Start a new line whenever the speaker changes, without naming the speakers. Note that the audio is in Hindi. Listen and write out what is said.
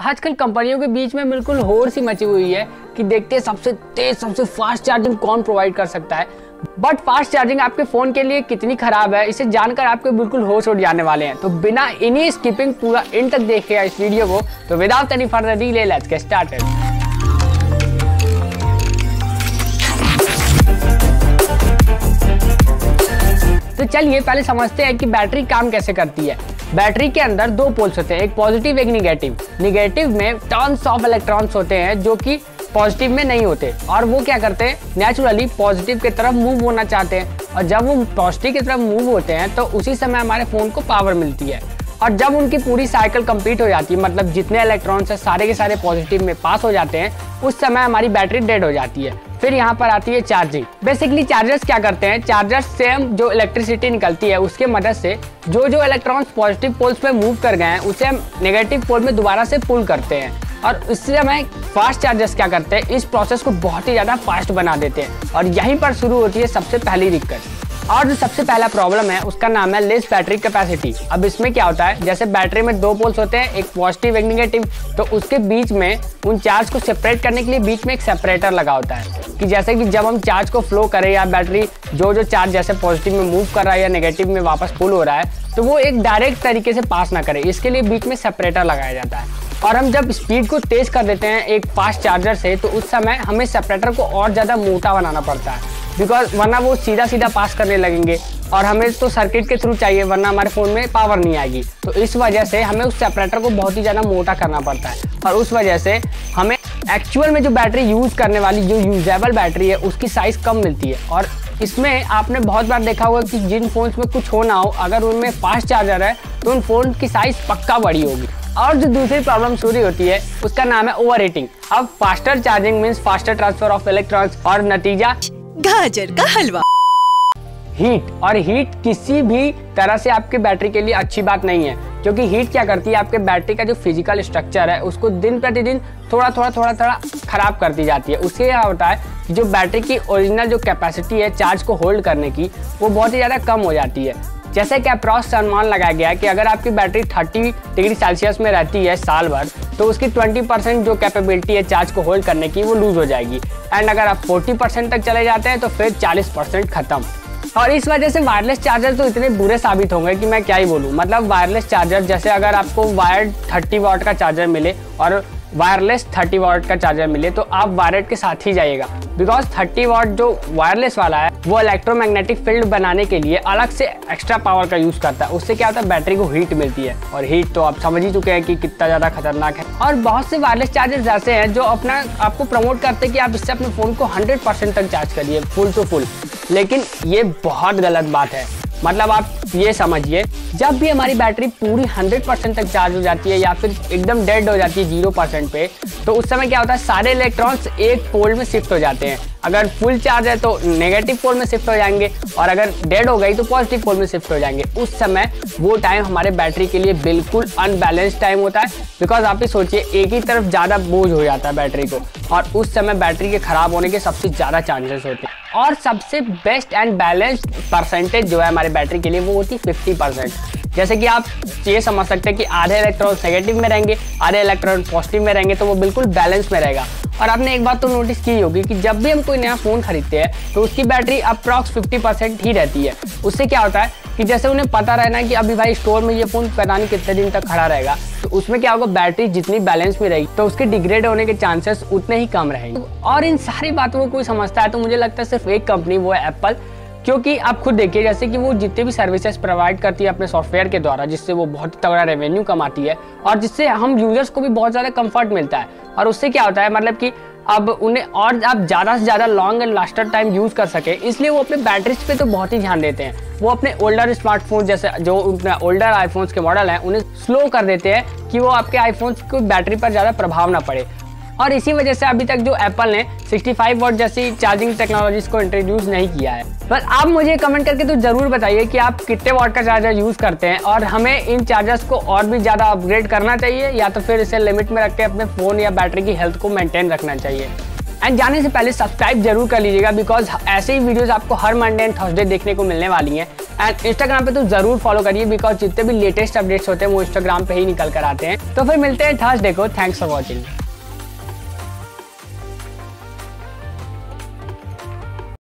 आजकल कंपनियों के बीच में बिल्कुल होड़ सी मची हुई है कि देखते हैं सबसे तेज सबसे फास्ट चार्जिंग कौन प्रोवाइड कर सकता है। बट फास्ट चार्जिंग आपके फोन के लिए कितनी खराब है इसे जानकर आपके बिल्कुल होश उड़ जाने वाले हैं। तो बिना इन्हीं स्किपिंग पूरा एंड तक देखिएगा इस वीडियो को। तो without any further delay let's get started. तो चलिए पहले समझते हैं कि बैटरी काम कैसे करती है। बैटरी के अंदर दो पोल्स होते हैं, एक पॉजिटिव एक निगेटिव। निगेटिव में टन्स ऑफ इलेक्ट्रॉन्स होते हैं जो कि पॉजिटिव में नहीं होते और वो क्या करते हैं नेचुरली पॉजिटिव की तरफ मूव होना चाहते हैं। और जब वो पॉजिटिव की तरफ मूव होते हैं तो उसी समय हमारे फोन को पावर मिलती है। और जब उनकी पूरी साइकिल कंप्लीट हो जाती है, मतलब जितने इलेक्ट्रॉन्स है सारे के सारे पॉजिटिव में पास हो जाते हैं, उस समय हमारी बैटरी डेड हो जाती है। फिर यहाँ पर आती है चार्जिंग। बेसिकली चार्जर्स क्या करते हैं, चार्जर्स से हम जो इलेक्ट्रिसिटी निकलती है उसके मदद से जो इलेक्ट्रॉन्स पॉजिटिव पोल्स में मूव कर गए हैं उसे हम नेगेटिव पोल में दोबारा से पुल करते हैं। और इससे हमें फास्ट चार्जर्स क्या करते हैं, इस प्रोसेस को बहुत ही ज़्यादा फास्ट बना देते हैं। और यहीं पर शुरू होती है सबसे पहली दिक्कत। और जो सबसे पहला प्रॉब्लम है उसका नाम है लेस बैटरी कैपेसिटी। अब इसमें क्या होता है, जैसे बैटरी में दो पोल्स होते हैं, एक पॉजिटिव एक निगेटिव, तो उसके बीच में उन चार्ज को सेपरेट करने के लिए बीच में एक सेपरेटर लगा होता है कि जैसे कि जब हम चार्ज को फ्लो करें या बैटरी जो चार्ज जैसे पॉजिटिव में मूव कर रहा है या नेगेटिव में वापस पुल हो रहा है तो वो एक डायरेक्ट तरीके से पास ना करे, इसके लिए बीच में सेपरेटर लगाया जाता है। और हम जब स्पीड को तेज कर देते हैं एक फास्ट चार्जर से तो उस समय हमें सेपरेटर को और ज़्यादा मोटा बनाना पड़ता है, बिकॉज वरना वो सीधा सीधा पास करने लगेंगे और हमें तो सर्किट के थ्रू चाहिए वरना हमारे फ़ोन में पावर नहीं आएगी। तो इस वजह से हमें उस सेपरेटर को बहुत ही ज़्यादा मोटा करना पड़ता है और उस वजह से हमें एक्चुअल में जो बैटरी यूज़ करने वाली जो यूजेबल बैटरी है उसकी साइज़ कम मिलती है। और इसमें आपने बहुत बार देखा होगा कि जिन फ़ोन्स में कुछ हो ना हो अगर उनमें फास्ट चार्जर है तो उन फ़ोन की साइज़ पक्का बड़ी होगी। और जो दूसरी प्रॉब्लम शुरू होती है उसका नाम है ओवर हीटिंग। अब faster charging means faster transfer of electrons और नतीजा
गाजर का हलवा।
हीट। और हीट किसी भी तरह से आपके बैटरी के लिए अच्छी बात नहीं है, क्योंकि हीट क्या करती है आपके बैटरी का जो फिजिकल स्ट्रक्चर है उसको दिन प्रतिदिन थोड़ा खराब करती जाती है। उससे क्या होता है कि जो बैटरी की ओरिजिनल जो कैपेसिटी है चार्ज को होल्ड करने की वो बहुत ही ज़्यादा कम हो जाती है। जैसे कि अप्रॉक्स अनुमान लगाया गया है कि अगर आपकी बैटरी 30 डिग्री सेल्सियस में रहती है साल भर तो उसकी 20% जो कैपेबिलिटी है चार्ज को होल्ड करने की वो लूज हो जाएगी। एंड अगर आप 40% तक चले जाते हैं तो फिर 40% खत्म। और इस वजह से वायरलेस चार्जर तो इतने बुरे साबित होंगे कि मैं क्या ही बोलूँ। मतलब वायरलेस चार्जर जैसे अगर आपको वायर्ड 30 वाट का चार्जर मिले और वायरलेस 30 वाट का चार्जर मिले तो आप वायर्ड के साथ ही जाइएगा, बिकॉज 30 वाट जो वायरलेस वाला है वो इलेक्ट्रोमैग्नेटिक फील्ड बनाने के लिए अलग से एक्स्ट्रा पावर का यूज करता है। उससे क्या होता है बैटरी को हीट मिलती है और हीट तो आप समझ ही चुके हैं कि कितना ज़्यादा खतरनाक है। और बहुत से वायरलेस चार्जर्स ऐसे हैं जो अपना आपको प्रमोट करते हैं कि आप इससे अपने फ़ोन को 100% तक चार्ज करिए फुल टू फुल, लेकिन ये बहुत गलत बात है। मतलब आप ये समझिए जब भी हमारी बैटरी पूरी 100% तक चार्ज हो जाती है या फिर एकदम डेड हो जाती है 0% पे, तो उस समय क्या होता है सारे इलेक्ट्रॉन्स एक पोल में शिफ्ट हो जाते हैं। अगर फुल चार्ज है तो नेगेटिव पोल में शिफ्ट हो जाएंगे और अगर डेड हो गई तो पॉजिटिव पोल में शिफ्ट हो जाएंगे। उस समय वो टाइम हमारे बैटरी के लिए बिल्कुल अनबैलेंस्ड टाइम होता है, बिकॉज आप ही सोचिए एक ही तरफ ज़्यादा बोझ हो जाता है बैटरी को और उस समय बैटरी के खराब होने के सबसे ज़्यादा चांसेस होते हैं। और सबसे बेस्ट एंड बैलेंस्ड परसेंटेज जो है हमारे बैटरी के लिए वो होती है 50%। जैसे कि आप ये समझ सकते हैं कि आधे इलेक्ट्रॉन नेगेटिव में रहेंगे आधे इलेक्ट्रॉन पॉजिटिव में रहेंगे, तो वो बिल्कुल बैलेंस में रहेगा। और आपने एक बात तो नोटिस की होगी कि जब भी हम कोई नया फ़ोन खरीदते हैं तो उसकी बैटरी अप्रॉक्स 50% ही रहती है। उससे क्या होता है कि जैसे उन्हें पता रहना है कि अभी भाई स्टोर में ये फ़ोन पता नहीं कितने दिन तक खड़ा रहेगा, तो उसमें क्या होगा बैटरी जितनी बैलेंस में रहेगी तो उसके डिग्रेड होने के चांसेस उतने ही कम रहेंगे। और इन सारी बातों को कोई समझता है तो मुझे लगता है सिर्फ एक कंपनी, वो है एप्पल। क्योंकि आप खुद देखिए जैसे कि वो जितने भी सर्विसेज प्रोवाइड करती है अपने सॉफ्टवेयर के द्वारा जिससे वो बहुत तगड़ा रेवेन्यू कमाती है और जिससे हम यूजर्स को भी बहुत ज़्यादा कंफर्ट मिलता है। और उससे क्या होता है मतलब कि अब उन्हें और आप ज़्यादा से ज़्यादा long and Lester time use कर सके, इसलिए वो अपने बैटरीज पे तो बहुत ही ध्यान देते हैं। वो अपने ओल्डर स्मार्टफोन जैसे जो ओल्डर आईफोन्स के मॉडल हैं उन्हें स्लो कर देते हैं कि वो आपके आईफोन्स को बैटरी पर ज़्यादा प्रभाव ना पड़े। और इसी वजह से अभी तक जो एप्पल ने 65 वाट जैसी चार्जिंग टेक्नोलॉजीज को इंट्रोड्यूस नहीं किया है। पर आप मुझे कमेंट करके तो जरूर बताइए कि आप कितने वाट का चार्जर यूज़ करते हैं और हमें इन चार्जर्स को और भी ज़्यादा अपग्रेड करना चाहिए या तो फिर इसे लिमिट में रख के अपने फ़ोन या बैटरी की हेल्थ को मेंटेन रखना चाहिए। एंड जाने से पहले सब्सक्राइब जरूर कर लीजिएगा, बिकॉज ऐसे ही वीडियोस आपको हर मंडे एंड थर्सडे देखने को मिलने वाली हैं। एंड इंस्टाग्राम पे तो जरूर फॉलो करिए, बिकॉज जितने भी लेटेस्ट अपडेट्स होते हैं वो इंस्टाग्राम पे ही निकल कर आते हैं। तो फिर मिलते हैं थर्सडे को। Thanks for watching.